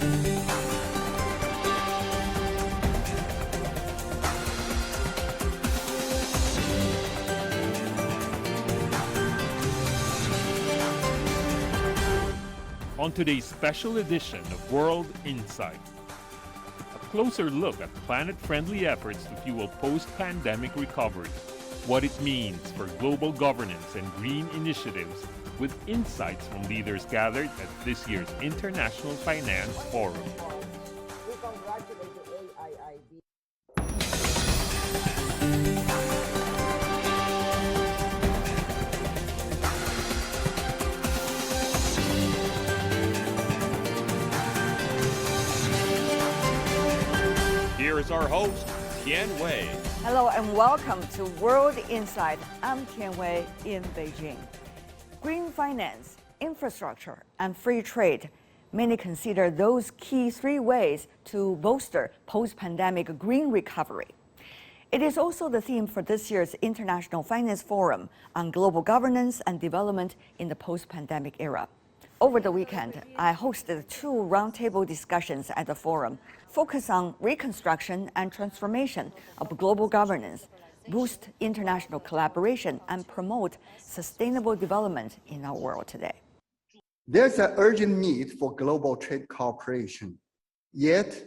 On today's special edition of World Insight, a closer look at planet-friendly efforts to fuel post-pandemic recovery, what it means for global governance and green initiatives, with insights from leaders gathered at this year's International Finance Forum. We congratulate the AIIB. Here is our host, Tian Wei. Hello and welcome to World Insight. I'm Tian Wei in Beijing. Green finance, infrastructure, and free trade. Many consider those key three ways to bolster post-pandemic green recovery. It is also the theme for this year's International Finance Forum on global governance and development in the post-pandemic era. Over the weekend, I hosted two roundtable discussions at the forum, focused on reconstruction and transformation of global governance, boost international collaboration, and promote sustainable development in our world today. There's an urgent need for global trade cooperation. Yet,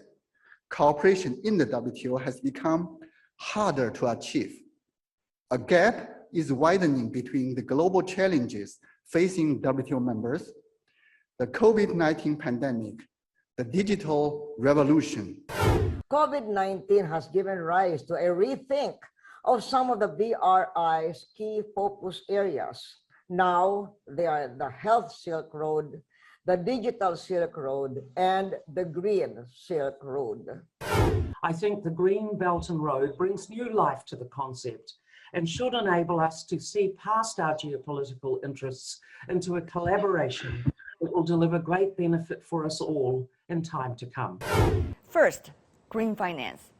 cooperation in the WTO has become harder to achieve. A gap is widening between the global challenges facing WTO members, the COVID-19 pandemic, the digital revolution. COVID-19 has given rise to a rethink of some of the BRI's key focus areas. Now, they are the Health Silk Road, the Digital Silk Road, and the Green Silk Road. I think the Green Belt and Road brings new life to the concept and should enable us to see past our geopolitical interests into a collaboration that will deliver great benefit for us all in time to come. First, green finance,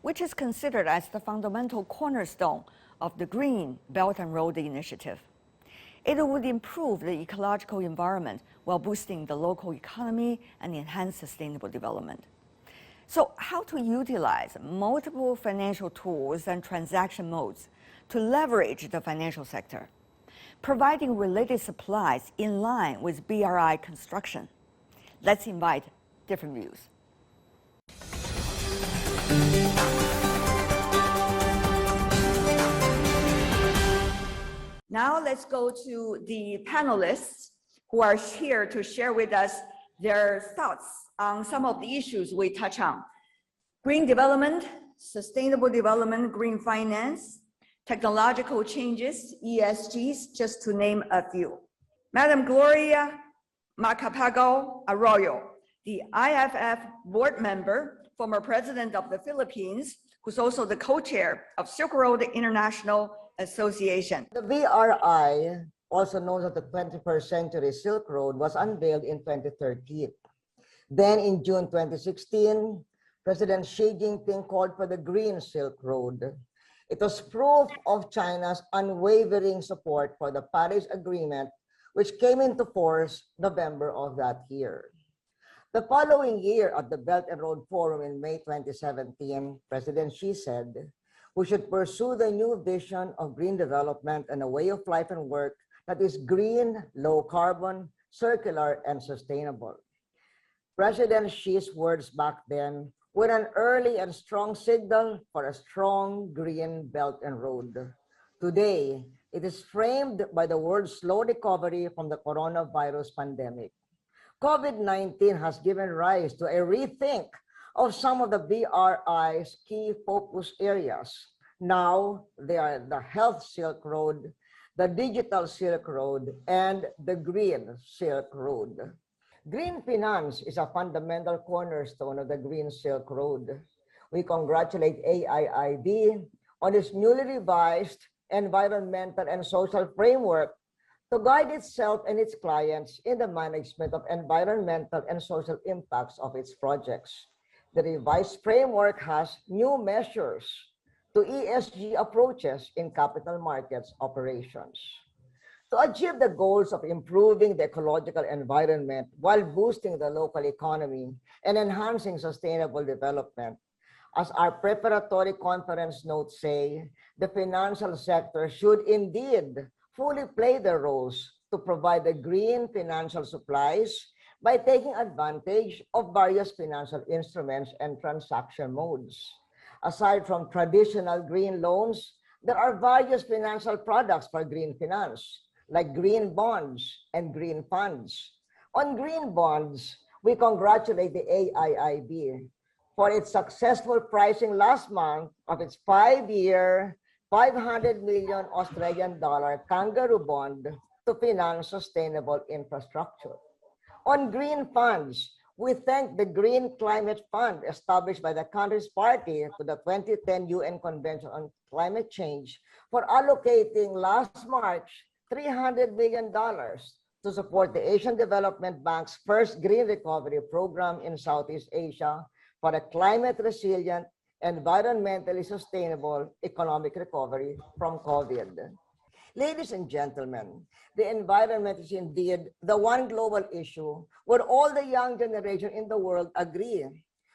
which is considered as the fundamental cornerstone of the Green Belt and Road Initiative. It would improve the ecological environment while boosting the local economy and enhance sustainable development. So how to utilize multiple financial tools and transaction modes to leverage the financial sector, providing related supplies in line with BRI construction. Let's invite different views. Now let's go to the panelists who are here to share with us their thoughts on some of the issues we touch on. Green development, sustainable development, green finance, technological changes, ESGs, just to name a few. Madam Gloria Macapagal Arroyo, the IFF board member, former president of the Philippines, who's also the co-chair of Silk Road International Association. The BRI, also known as the 21st Century Silk Road, was unveiled in 2013. Then in June 2016, President Xi Jinping called for the Green Silk Road. It was proof of China's unwavering support for the Paris Agreement, which came into force November of that year. The following year at the Belt and Road Forum in May 2017, President Xi said, "We should pursue the new vision of green development and a way of life and work that is green, low carbon, circular, and sustainable." President Xi's words back then were an early and strong signal for a strong green belt and road. Today, it is framed by the world's slow recovery from the coronavirus pandemic. COVID-19 has given rise to a rethink of some of the BRI's key focus areas. Now, they are the Health Silk Road, the Digital Silk Road, and the Green Silk Road. Green finance is a fundamental cornerstone of the Green Silk Road. We congratulate AIIB on its newly revised environmental and social framework to guide itself and its clients in the management of environmental and social impacts of its projects. The revised framework has new measures to ESG approaches in capital markets operations. To achieve the goals of improving the ecological environment while boosting the local economy and enhancing sustainable development. As our preparatory conference notes say, the financial sector should indeed fully play their roles to provide the green financial supplies by taking advantage of various financial instruments and transaction modes. Aside from traditional green loans, there are various financial products for green finance, like green bonds and green funds. On green bonds, we congratulate the AIIB for its successful pricing last month of its 5-year, 500 million Australian dollar kangaroo bond to finance sustainable infrastructure. On green funds, we thank the Green Climate Fund established by the country's party to the 2010 UN Convention on Climate Change for allocating last March $300 million to support the Asian Development Bank's first green recovery program in Southeast Asia for a climate resilient, environmentally sustainable economic recovery from COVID. Ladies and gentlemen, the environment is indeed the one global issue where all the young generation in the world agree.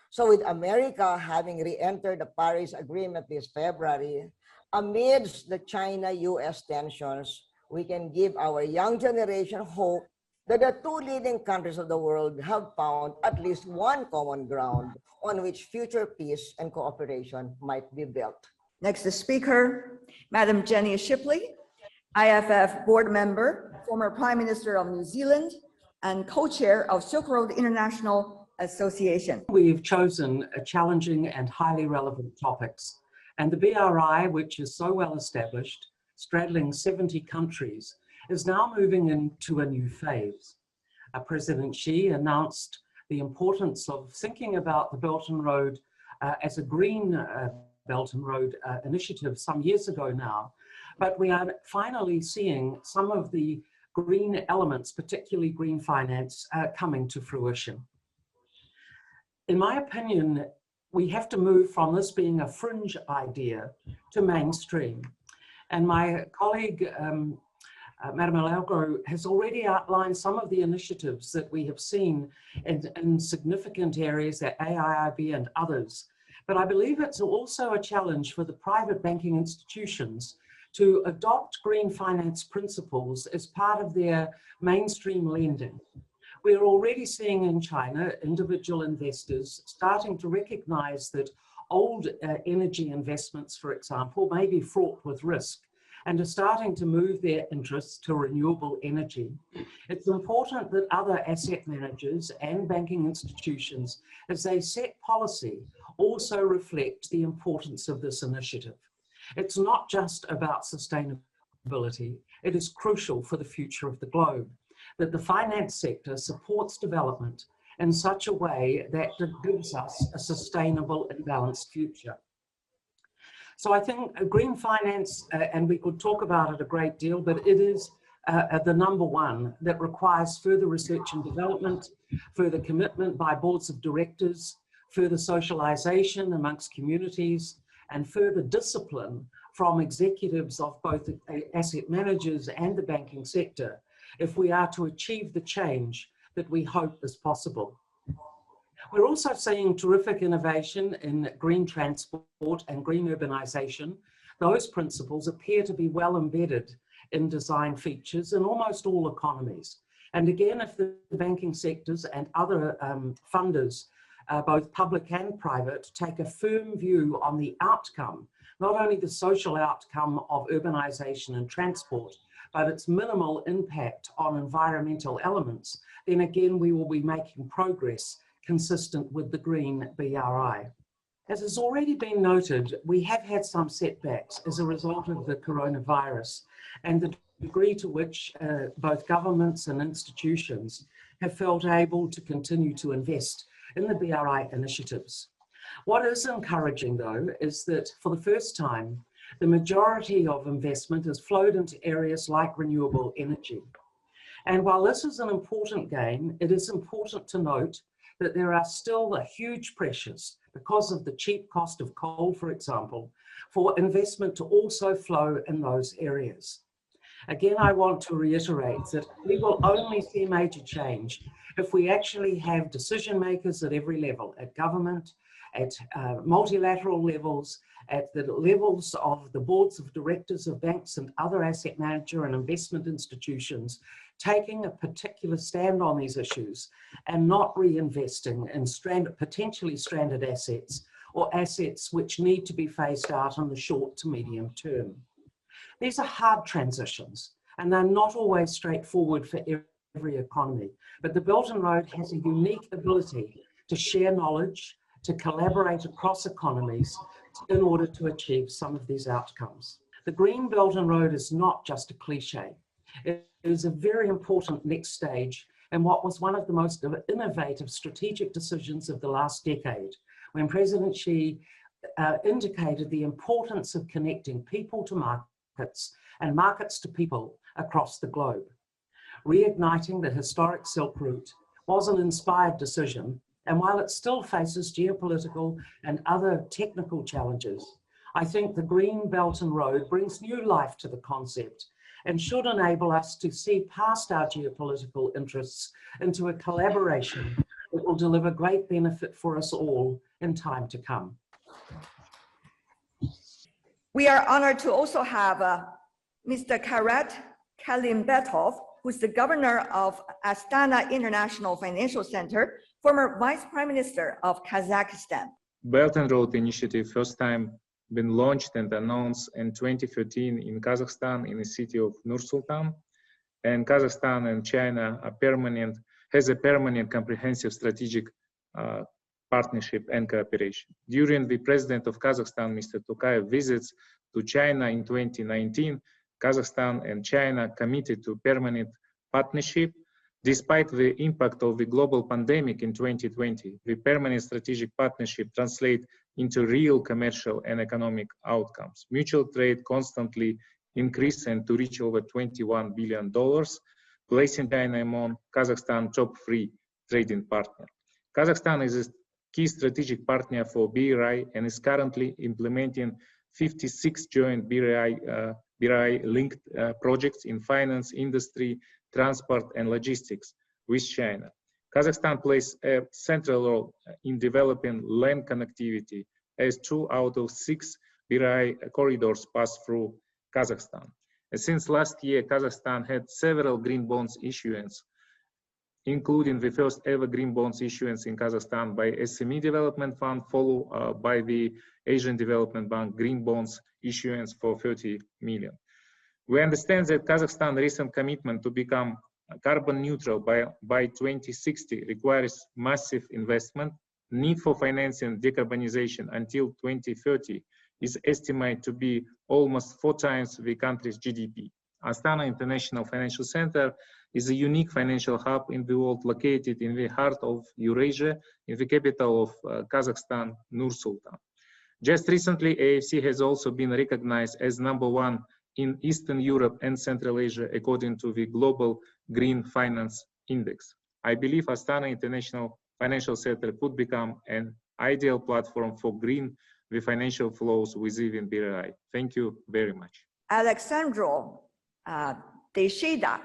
So with America having re-entered the Paris Agreement this February, amidst the China-US tensions, we can give our young generation hope that the two leading countries of the world have found at least one common ground on which future peace and cooperation might be built. Next speaker, Madam Jenny Shipley, IFF board member, former Prime Minister of New Zealand, and co-chair of Silk Road International Association. We've chosen challenging and highly relevant topics, and the BRI, which is so well established, straddling 70 countries, is now moving into a new phase. President Xi announced the importance of thinking about the Belt and Road as a green Belt and Road initiative some years ago now, but we are finally seeing some of the green elements, particularly green finance, coming to fruition. In my opinion, we have to move from this being a fringe idea to mainstream. And my colleague, Madam Algro, has already outlined some of the initiatives that we have seen in significant areas at AIIB and others. But I believe it's also a challenge for the private banking institutions to adopt green finance principles as part of their mainstream lending. We're already seeing in China individual investors starting to recognize that old energy investments, for example, may be fraught with risk and are starting to move their interests to renewable energy. It's important that other asset managers and banking institutions, as they set policy, also reflect the importance of this initiative. It's not just about sustainability. It is crucial for the future of the globe that the finance sector supports development in such a way that gives us a sustainable and balanced future. So I think green finance, and we could talk about it a great deal, but it is the number one that requires further research and development, further commitment by boards of directors, further socialization amongst communities, and further discipline from executives of both asset managers and the banking sector if we are to achieve the change that we hope is possible. We're also seeing terrific innovation in green transport and green urbanization. Those principles appear to be well embedded in design features in almost all economies. And again, if the banking sectors and other funders, both public and private, take a firm view on the outcome, not only the social outcome of urbanization and transport, but its minimal impact on environmental elements, then again, we will be making progress consistent with the green BRI. As has already been noted, we have had some setbacks as a result of the coronavirus and the degree to which both governments and institutions have felt able to continue to invest in the BRI initiatives. What is encouraging, though, is that for the first time, the majority of investment has flowed into areas like renewable energy. And while this is an important gain, it is important to note that there are still huge pressures because of the cheap cost of coal, for example, for investment to also flow in those areas. Again, I want to reiterate that we will only see major change if we actually have decision makers at every level, at government, at multilateral levels, at the levels of the boards of directors of banks and other asset manager and investment institutions, taking a particular stand on these issues and not reinvesting in potentially stranded assets or assets which need to be phased out in the short to medium term. These are hard transitions and they're not always straightforward for every economy, but the Belt and Road has a unique ability to share knowledge, to collaborate across economies in order to achieve some of these outcomes. The Green Belt and Road is not just a cliche. It is a very important next stage and what was one of the most innovative strategic decisions of the last decade, when President Xi indicated the importance of connecting people to markets and markets to people across the globe. Reigniting the historic Silk Route was an inspired decision, and while it still faces geopolitical and other technical challenges, I think the Green Belt and Road brings new life to the concept and should enable us to see past our geopolitical interests into a collaboration that will deliver great benefit for us all in time to come. We are honored to also have Mr. Carrett Calimbetov, who's the governor of Astana International Financial Center, former Vice Prime Minister of Kazakhstan. Belt and Road Initiative first time been launched and announced in 2013 in Kazakhstan in the city of Nur-Sultan. And Kazakhstan and China has a permanent comprehensive strategic partnership and cooperation. During the President of Kazakhstan, Mr. Tokayev visits to China in 2019, Kazakhstan and China committed to permanent partnership. Despite the impact of the global pandemic in 2020, the permanent strategic partnership translates into real commercial and economic outcomes. Mutual trade constantly increased and to reach over $21 billion, placing China among Kazakhstan's top 3 trading partner. Kazakhstan is a key strategic partner for BRI and is currently implementing 56 joint BRI-linked projects in finance, industry, transport, and logistics with China. Kazakhstan plays a central role in developing land connectivity as 2 out of 6 BRI corridors pass through Kazakhstan. And since last year, Kazakhstan had several green bonds issuance, including the first ever green bonds issuance in Kazakhstan by SME Development Fund, followed by the Asian Development Bank green bonds issuance for 30 million. We understand that Kazakhstan's recent commitment to become carbon neutral by 2060 requires massive investment. Need for financing decarbonization until 2030 is estimated to be almost 4 times the country's GDP. Astana International Financial Center is a unique financial hub in the world located in the heart of Eurasia, in the capital of Kazakhstan, Nur-Sultan. Just recently, AFC has also been recognized as #1 in Eastern Europe and Central Asia, according to the Global Green Finance Index. I believe Astana International Financial Center could become an ideal platform for green the financial flows within BRI. Thank you very much. Alexandro Teixeira,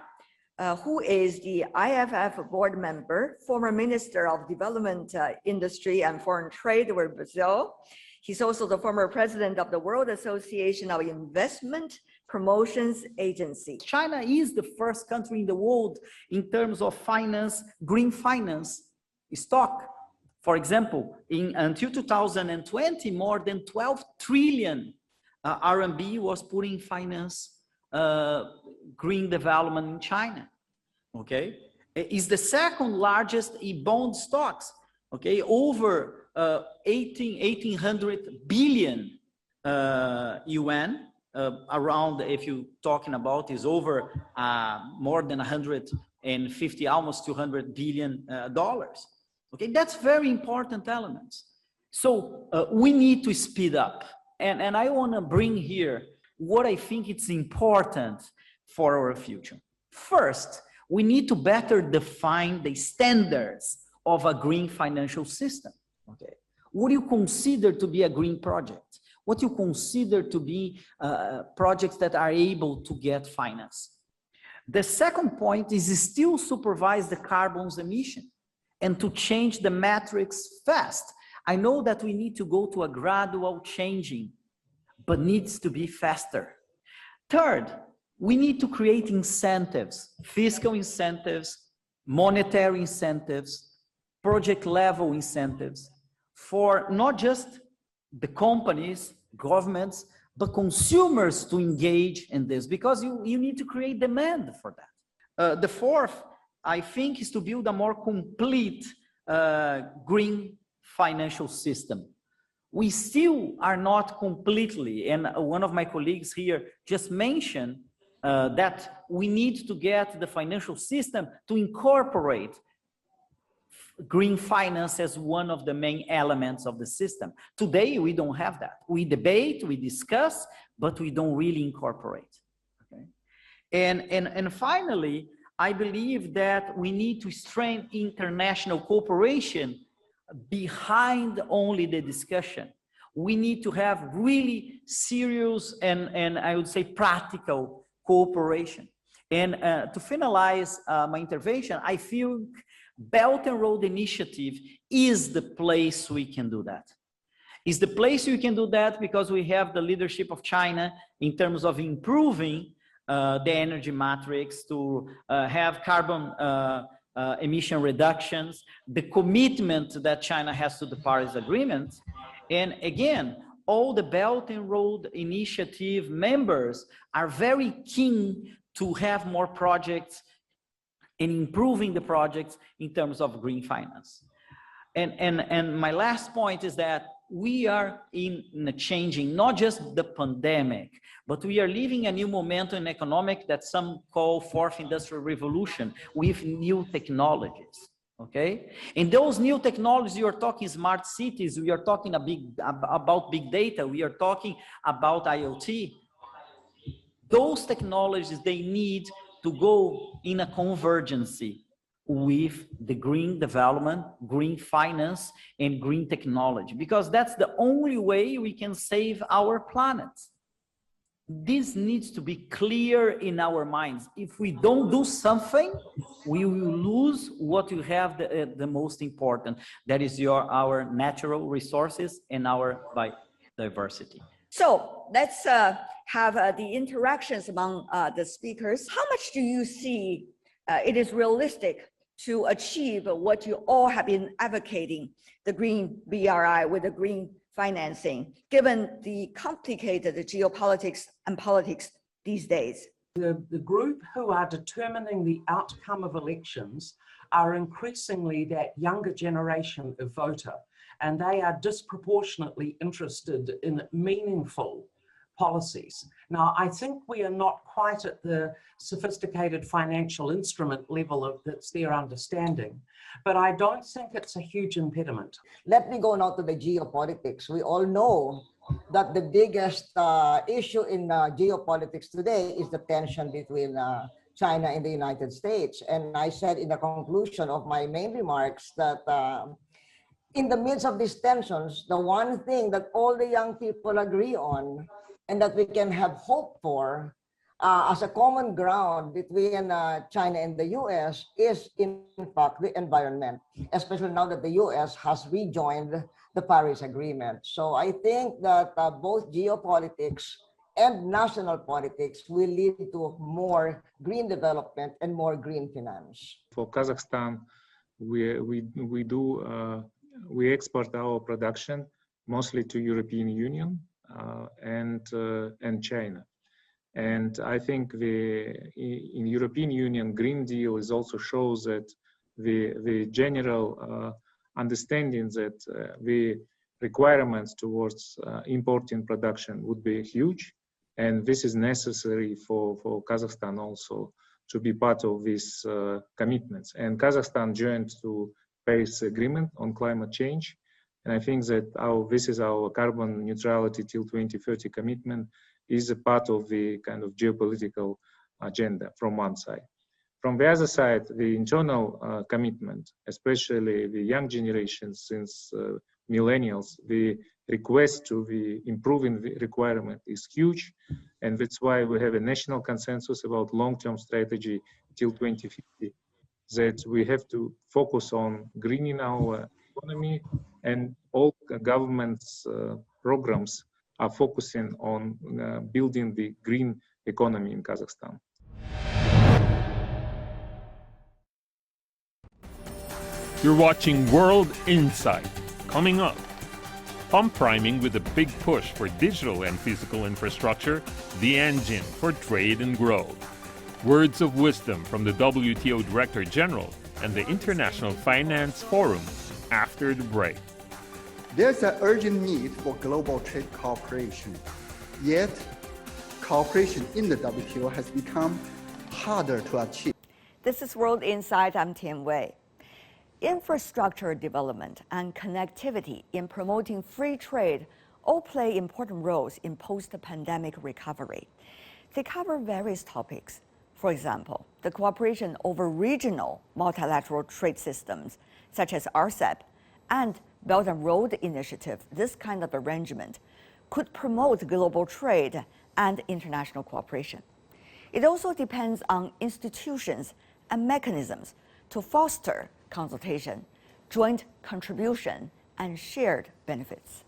who is the IFF board member, former Minister of Development, Industry and Foreign Trade with Brazil. He's also the former president of the World Association of Investment Promotions Agency. China is the first country in the world in terms of finance, green finance stock. For example, until 2020, more than 12 trillion RMB was put in finance green development in China. Okay, it's the second largest bond stocks. Okay, over 1,800 billion yuan. Around, if you're talking about, is over more than 150, almost 200 billion dollars. Okay, that's very important elements. So we need to speed up. And I want to bring here what I think it's important for our future. First, we need to better define the standards of a green financial system. Okay, what do you consider to be a green project? What you consider to be projects that are able to get finance? The second point is still supervise the carbon's emission and to change the metrics fast. I know that we need to go to a gradual changing, but needs to be faster. Third, we need to create incentives, fiscal incentives, monetary incentives, project level incentives for not just the companies, governments, but consumers to engage in this, because you need to create demand for that. The fourth, I think, is to build a more complete green financial system. We still are not completely, and one of my colleagues here just mentioned that we need to get the financial system to incorporate green finance as one of the main elements of the system. Today, we don't have that. We debate, we discuss, but we don't really incorporate. Okay? And finally, I believe that we need to strengthen international cooperation behind only the discussion. We need to have really serious and I would say practical cooperation. And to finalize my intervention, I feel Belt and Road Initiative is the place we can do that. It's the place we can do that because we have the leadership of China in terms of improving the energy matrix to have carbon emission reductions, the commitment that China has to the Paris Agreement. And again, all the Belt and Road Initiative members are very keen to have more projects and improving the projects in terms of green finance. And my last point is that we are in a changing, not just the pandemic, but we are living a new momentum in economic that some call fourth industrial revolution with new technologies, okay? And those new technologies, you are talking smart cities, we are talking about big data, we are talking about IoT. Those technologies, they need to go in a convergency with the green development, green finance, and green technology, because that's the only way we can save our planet. This needs to be clear in our minds. If we don't do something, we will lose what you have the most important, that is our natural resources and our biodiversity. So let's have the interactions among the speakers. How much do you see it is realistic to achieve what you all have been advocating, the green BRI with the green financing, given the complicated geopolitics and politics these days? The group who are determining the outcome of elections are increasingly that younger generation of voter, and they are disproportionately interested in meaningful policies. Now, I think we are not quite at the sophisticated financial instrument level of that's their understanding, but I don't think it's a huge impediment. Let me go now to the geopolitics. We all know that the biggest issue in geopolitics today is the tension between China and the United States. And I said in the conclusion of my main remarks that in the midst of these tensions, the one thing that all the young people agree on and that we can have hope for as a common ground between China and the US is, in fact, the environment, especially now that the US has rejoined the Paris Agreement. So I think that both geopolitics and national politics will lead to more green development and more green finance. For Kazakhstan, we export our production mostly to European Union and China. And I think in European Union Green Deal is also shows that the general understanding that the requirements towards importing production would be huge, and this is necessary for Kazakhstan also to be part of these commitments. And Kazakhstan joined to Paris Agreement on climate change, and I think that this is our carbon neutrality till 2030 commitment is a part of the kind of geopolitical agenda from one side. From the other side, the internal commitment, especially the young generation since millennials, the request to the improving the requirement is huge. And that's why we have a national consensus about long-term strategy till 2050, that we have to focus on greening our economy, and all government's programs are focusing on building the green economy in Kazakhstan. You're watching World Insight. Coming up, pump priming with a big push for digital and physical infrastructure, the engine for trade and growth. Words of wisdom from the WTO Director General and the International Finance Forum after the break. There's an urgent need for global trade cooperation. Yet, cooperation in the WTO has become harder to achieve. This is World Insight. I'm Tian Wei. Infrastructure development and connectivity in promoting free trade all play important roles in post-pandemic recovery. They cover various topics. For example, the cooperation over regional multilateral trade systems, such as RCEP and Belt and Road Initiative. This kind of arrangement could promote global trade and international cooperation. It also depends on institutions and mechanisms to foster consultation, joint contribution, and shared benefits.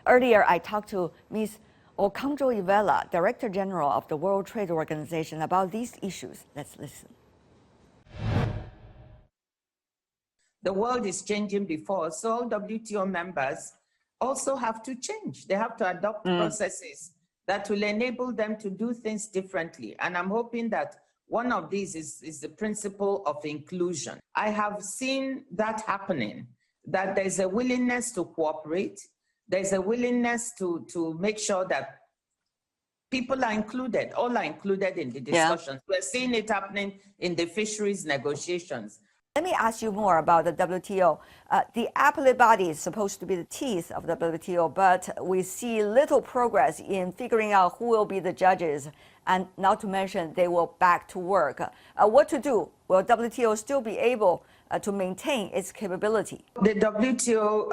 Earlier, I talked to Ms. Alejandro Ivela, Director General of the World Trade Organization, about these issues. Let's listen. The world is changing before, so all WTO members also have to change. They have to adopt processes that will enable them to do things differently. And I'm hoping that one of these is the principle of inclusion. I have seen that happening, that there's a willingness to cooperate, there's a willingness to make sure that people are included, all are included in the discussions. We're seeing it happening in the fisheries negotiations. Let me ask you more about the WTO. The appellate body is supposed to be the teeth of the WTO, but we see little progress in figuring out who will be the judges, and not to mention they will back to work. What to do? Will WTO still be able to maintain its capability? The WTO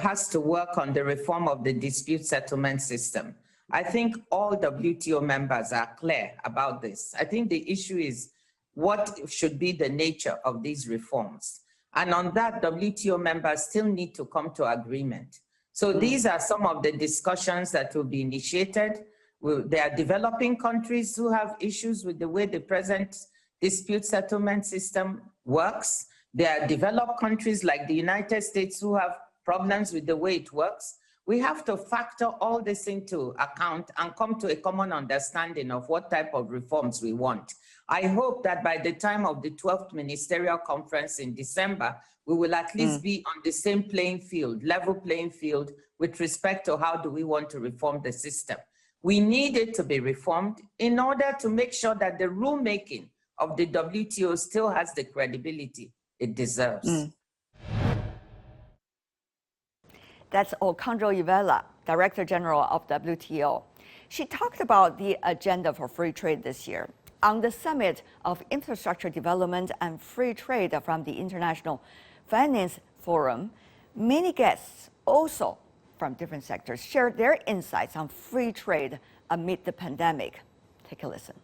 has to work on the reform of the dispute settlement system. I think all WTO members are clear about this. I think the issue is what should be the nature of these reforms. And on that, WTO members still need to come to agreement. So these are some of the discussions that will be initiated. There are developing countries who have issues with the way the present dispute settlement system works. There are developed countries like the United States who have problems with the way it works. We have to factor all this into account and come to a common understanding of what type of reforms we want. I hope that by the time of the 12th Ministerial Conference in December, we will at least be on the same playing field, level playing field, with respect to how do we want to reform the system. We need it to be reformed in order to make sure that the rulemaking of the WTO still has the credibility it deserves. That's Alejandro Ivela, Director General of WTO. She talked about the agenda for free trade this year. On the Summit of Infrastructure Development and Free Trade from the International Finance Forum, many guests, also from different sectors, shared their insights on free trade amid the pandemic. Take a listen.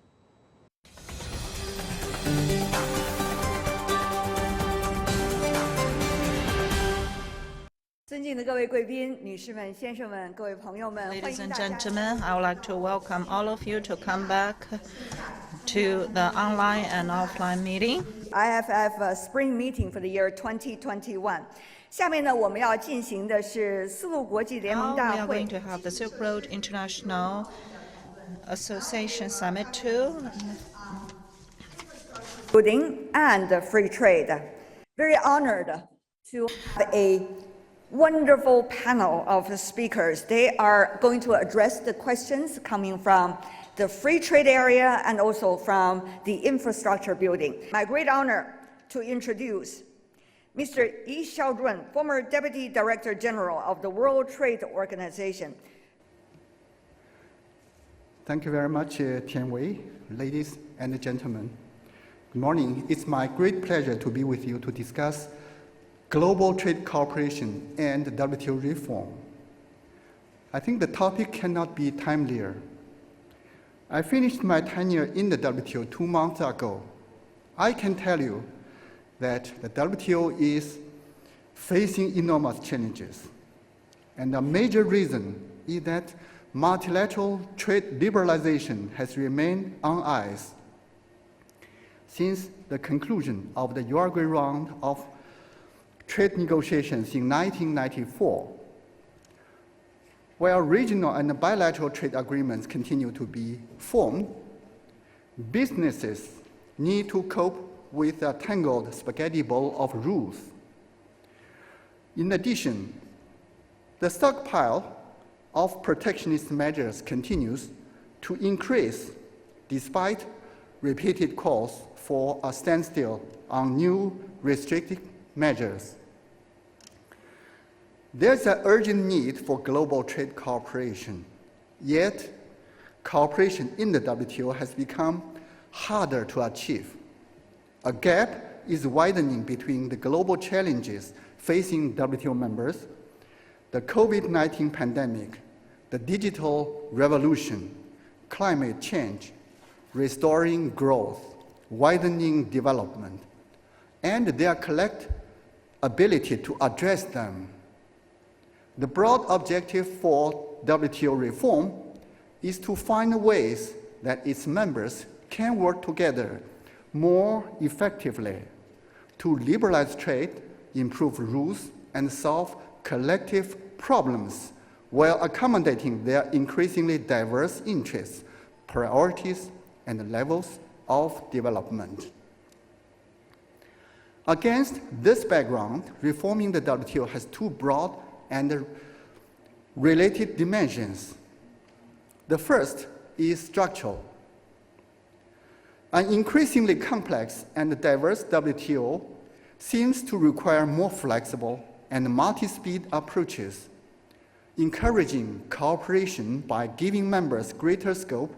尊敬的各位贵宾、女士们、先生们、各位朋友们， Ladies and gentlemen, I would like to welcome all of you to come back to the online and offline meeting. IFF Spring Meeting for the year 2021. 下面呢，我们要进行的是丝路国际联盟 Now 大 we are 会 going to have the Silk Road International Association Summit 2. Building and free trade. Very honored to have a wonderful panel of speakers. They are going to address the questions coming from the free trade area and also from the infrastructure building. My great honor to introduce Mr. Yi Xiaozhun, former Deputy Director General of the World Trade Organization. Thank you very much, Tian Wei. Ladies and gentlemen, good morning. It's my great pleasure to be with you to discuss global trade cooperation and WTO reform. I think the topic cannot be timelier. I finished my tenure in the WTO 2 months ago. I can tell you that the WTO is facing enormous challenges. And a major reason is that multilateral trade liberalization has remained on ice since the conclusion of the Uruguay round of trade negotiations in 1994. While regional and bilateral trade agreements continue to be formed, businesses need to cope with a tangled spaghetti bowl of rules. In addition, the stockpile of protectionist measures continues to increase despite repeated calls for a standstill on new restrictive measures. There's an urgent need for global trade cooperation, yet cooperation in the WTO has become harder to achieve. A gap is widening between the global challenges facing WTO members, the COVID-19 pandemic, the digital revolution, climate change, restoring growth, widening development, and their collective ability to address them. The broad objective for WTO reform is to find ways that its members can work together more effectively to liberalize trade, improve rules, and solve collective problems while accommodating their increasingly diverse interests, priorities, and levels of development. Against this background, reforming the WTO has two broad and related dimensions. The first is structural. An increasingly complex and diverse WTO seems to require more flexible and multi-speed approaches, encouraging cooperation by giving members greater scope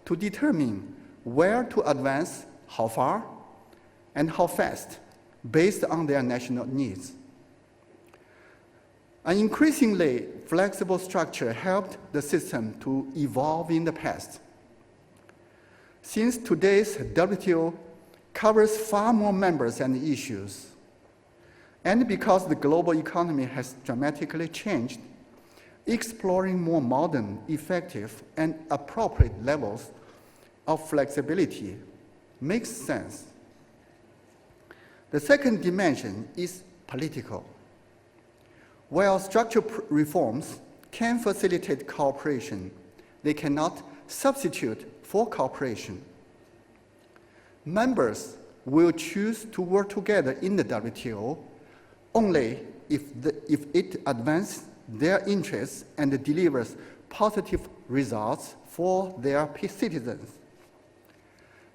to determine where to advance, how far, and how fast, based on their national needs. An increasingly flexible structure helped the system to evolve in the past. Since today's WTO covers far more members and issues, and because the global economy has dramatically changed, exploring more modern, effective, and appropriate levels of flexibility makes sense. The second dimension is political. While structural reforms can facilitate cooperation, they cannot substitute for cooperation. Members will choose to work together in the WTO only if it advances their interests and delivers positive results for their citizens.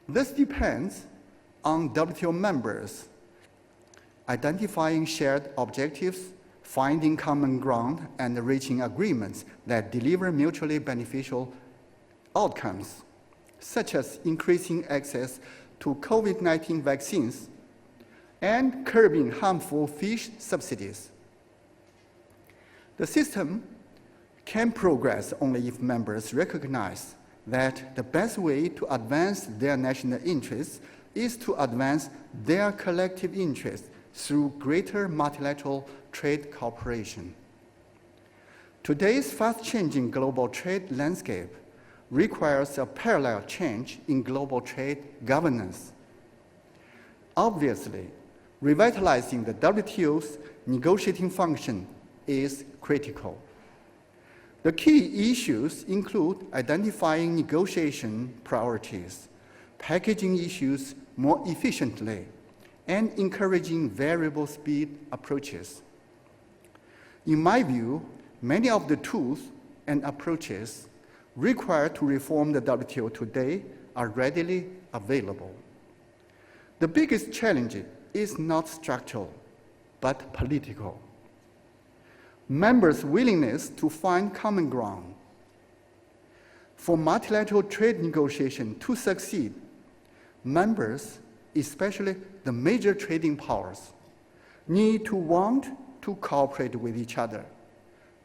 This depends on WTO members identifying shared objectives, finding common ground, and reaching agreements that deliver mutually beneficial outcomes, such as increasing access to COVID-19 vaccines and curbing harmful fish subsidies. The system can progress only if members recognize that the best way to advance their national interests is to advance their collective interests through greater multilateral trade cooperation. Today's fast-changing global trade landscape requires a parallel change in global trade governance. Obviously, revitalizing the WTO's negotiating function is critical. The key issues include identifying negotiation priorities, packaging issues more efficiently, and encouraging variable speed approaches. In my view, many of the tools and approaches required to reform the WTO today are readily available. The biggest challenge is not structural, but political. Members' willingness to find common ground. For multilateral trade negotiation to succeed, members, especially the major trading powers, need to want to cooperate with each other,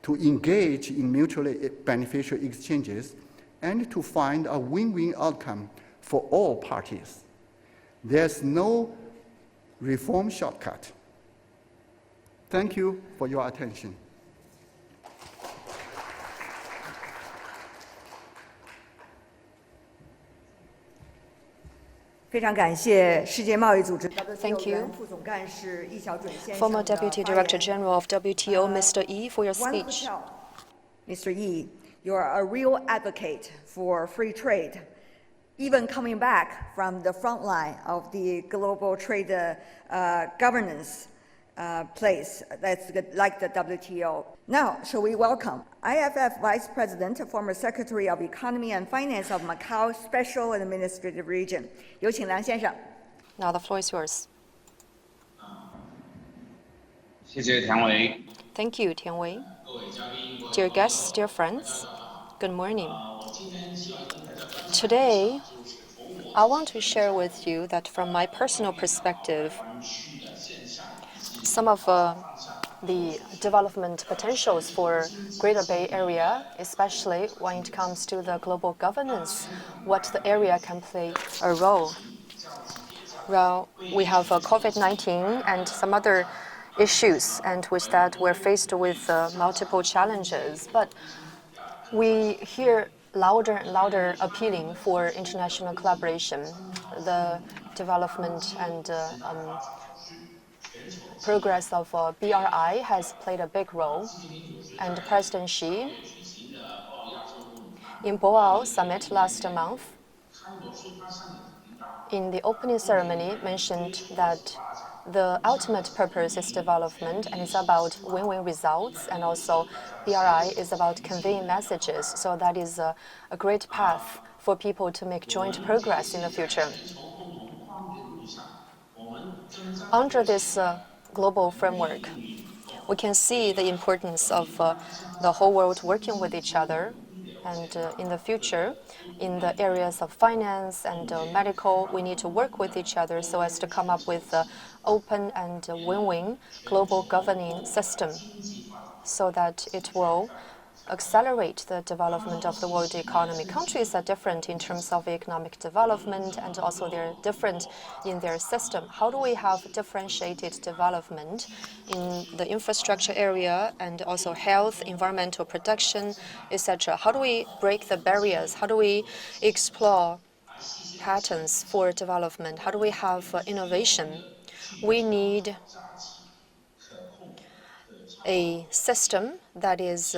to engage in mutually beneficial exchanges, and to find a win-win outcome for all parties. There's no reform shortcut. Thank you for your attention. 非常感谢世界贸易组织 Thank you. 副总干事易小准先生 Former Deputy Director General of WTO, Mr. Yi, for your speech. Mr. Yi, you are a real advocate for free trade, even coming back from the front line of the global trade governance place that's like the WTO. Now, shall we welcome IFF Vice President, former Secretary of Economy and Finance of Macau Special Administrative Region. 有请梁先生。 Now the floor is yours. 谢谢田伟。 Thank you, Tian Wei. Dear guests, dear friends, good morning. Today, I want to share with you that from my personal perspective, some of the development potentials for Greater Bay Area, especially when it comes to the global governance, what the area can play a role. Well, we have COVID-19 and some other issues, and with that we're faced with multiple challenges. But we hear louder and louder appealing for international collaboration. The development and progress of BRI has played a big role, and President Xi in Boao summit last month in the opening ceremony mentioned that the ultimate purpose is development and it's about win-win results, and also BRI is about conveying messages, so that is a great path for people to make joint progress in the future. Under this global framework, we can see the importance of the whole world working with each other, and in the future, in the areas of finance and medical, we need to work with each other so as to come up with an open and win-win global governing system, so that it will accelerate the development of the world economy. Countries are different in terms of economic development, and also they're different in their system. How do we have differentiated development in the infrastructure area and also health, environmental production, etc.? How do we break the barriers? How do we explore patterns for development? How do we have innovation? We need a system that is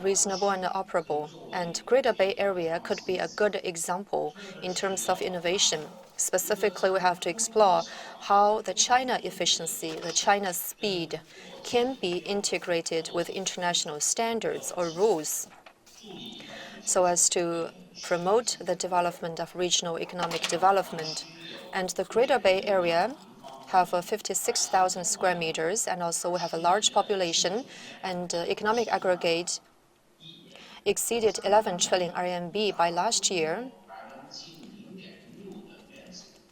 reasonable and operable, and Greater Bay Area could be a good example in terms of innovation. Specifically, we have to explore how the China efficiency, the China speed can be integrated with international standards or rules so as to promote the development of regional economic development. And the Greater Bay Area have 56,000 square meters, and also we have a large population, and economic aggregate exceeded 11 trillion RMB by last year.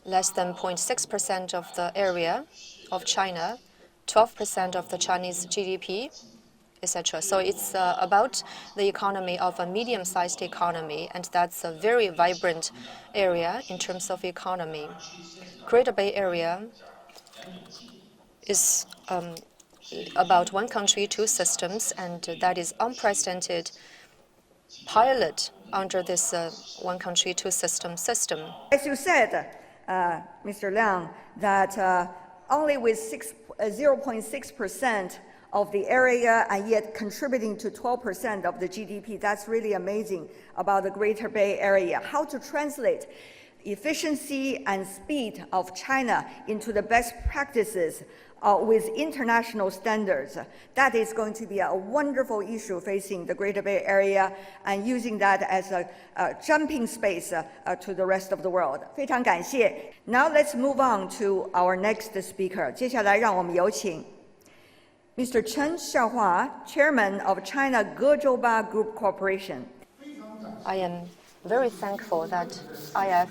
Less than 0.6% of the area of China, 12% of the Chinese GDP, etc. So it's about the economy of a medium-sized economy, and that's a very vibrant area in terms of economy. Greater Bay Area is about one country, two systems, and that is unprecedented pilot under this one country, two system. As you said, Mr. Liang, that only with 0.6% of the area and yet contributing to 12% of the GDP, that's really amazing about the Greater Bay Area. How to translate efficiency and speed of China into the best practices with international standards. That is going to be a wonderful issue facing the Greater Bay Area, and using that as a jumping space to the rest of the world. 非常感谢. Now let's move on to our next speaker. 接下来让我们有请 Mr. Chen Xiaohua, Chairman of China Gezhouba Group Corporation. I am very thankful that IF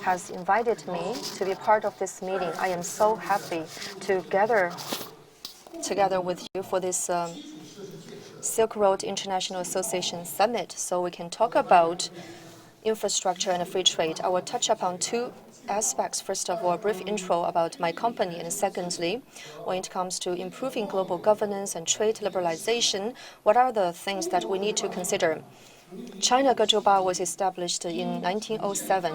has invited me to be part of this meeting. I am so happy to gather together with you for this Silk Road International Association Summit, so we can talk about infrastructure and free trade. I will touch upon two aspects. First of all, a brief intro about my company, and secondly, when it comes to improving global governance and trade liberalization, what are the things that we need to consider? China Gezhouba was established in 1907.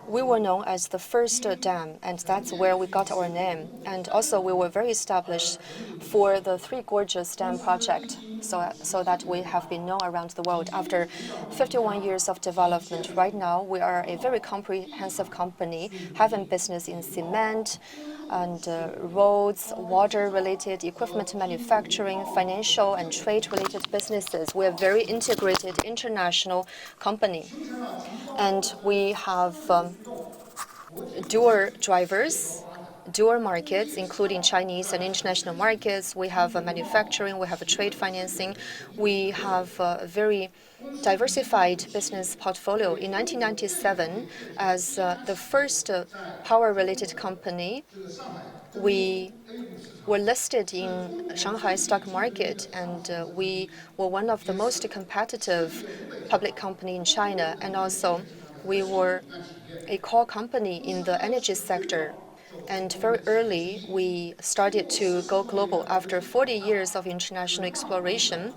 We were known as the first dam, and that's where we got our name. And also, we were very established for the Three Gorges Dam project, so that we have been known around the world. After 51 years of development, right now, we are a very comprehensive company, having business in cement and roads, water-related equipment manufacturing, financial and trade-related businesses. We are a very integrated international company. And we have dual drivers, dual markets, including Chinese and international markets. We have manufacturing, we have trade financing. We have a very diversified business portfolio. In 1997, as the first power-related company, we were listed in Shanghai stock market, and we were one of the most competitive public company in China. And also, we were a core company in the energy sector. And very early, we started to go global. After 40 years of international exploration,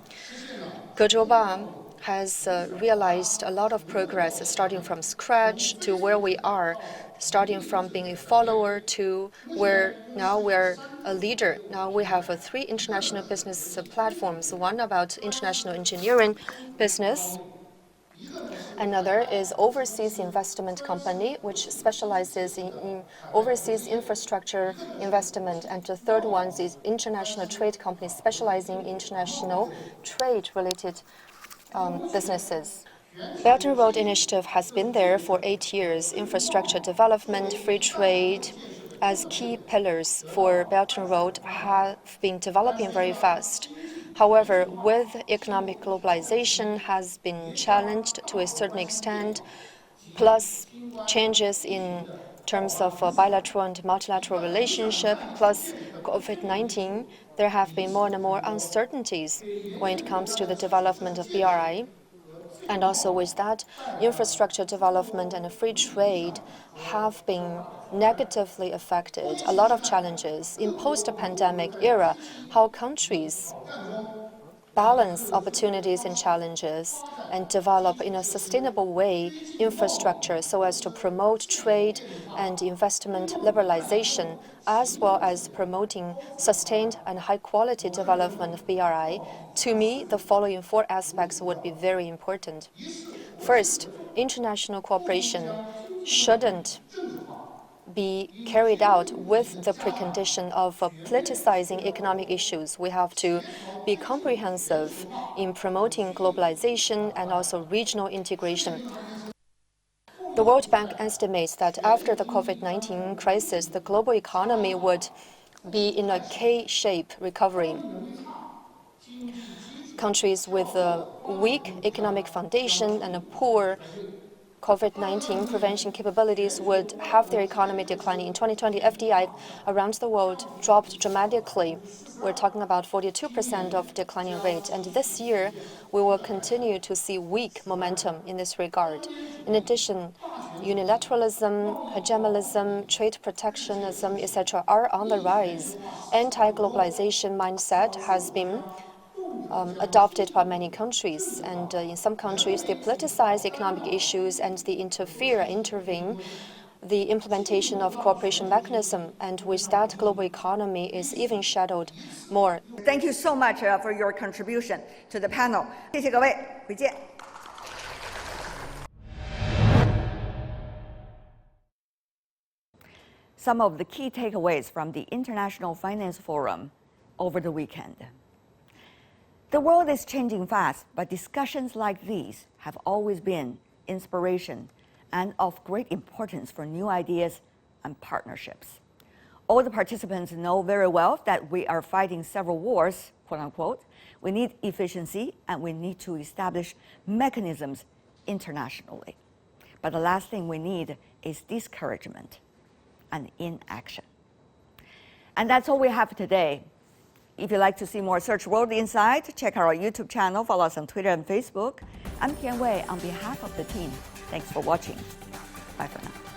Gezhouba has realized a lot of progress, starting from scratch to where we are, starting from being a follower to where now we're a leader. Now we have three international business platforms, one about international engineering business. Another is overseas investment company, which specializes in overseas infrastructure investment. And the third one is international trade company, specializing in international trade-related businesses. Belt and Road Initiative has been there for 8 years. Infrastructure development, free trade, as key pillars for Belt and Road have been developing very fast. However, with economic globalization has been challenged to a certain extent, plus changes in terms of bilateral and multilateral relationship, plus COVID-19, there have been more and more uncertainties when it comes to the development of BRI. And also with that, infrastructure development and free trade have been negatively affected. A lot of challenges in post-pandemic era, how countries balance opportunities and challenges and develop in a sustainable way infrastructure so as to promote trade and investment liberalization, as well as promoting sustained and high-quality development of BRI. To me, the following four aspects would be very important. First, international cooperation shouldn't be carried out with the precondition of politicizing economic issues. We have to be comprehensive in promoting globalization and also regional integration. The World Bank estimates that after the COVID-19 crisis, the global economy would be in a K-shape recovery. Countries with a weak economic foundation and a poor COVID-19 prevention capabilities would have their economy declining. In 2020, FDI around the world dropped dramatically. We're talking about 42% of declining rate. And this year, we will continue to see weak momentum in this regard. In addition, unilateralism, hegemonism, trade protectionism, etc. are on the rise. Anti-globalization mindset has been adopted by many countries, and in some countries they politicize economic issues and they intervene the implementation of cooperation mechanism, and with that global economy is even shadowed more. Thank you so much for your contribution to the panel. 谢谢各位，回见。Some of the key takeaways from the International Finance Forum over the weekend. The world is changing fast, but discussions like these have always been inspiration and of great importance for new ideas and partnerships. All the participants know very well that we are fighting several wars, quote unquote. We need efficiency and we need to establish mechanisms internationally. But the last thing we need is discouragement and inaction. And that's all we have today. If you'd like to see more, search World Insight. Check out our YouTube channel. Follow us on Twitter and Facebook. I'm Tian Wei on behalf of the team. Thanks for watching. Bye for now.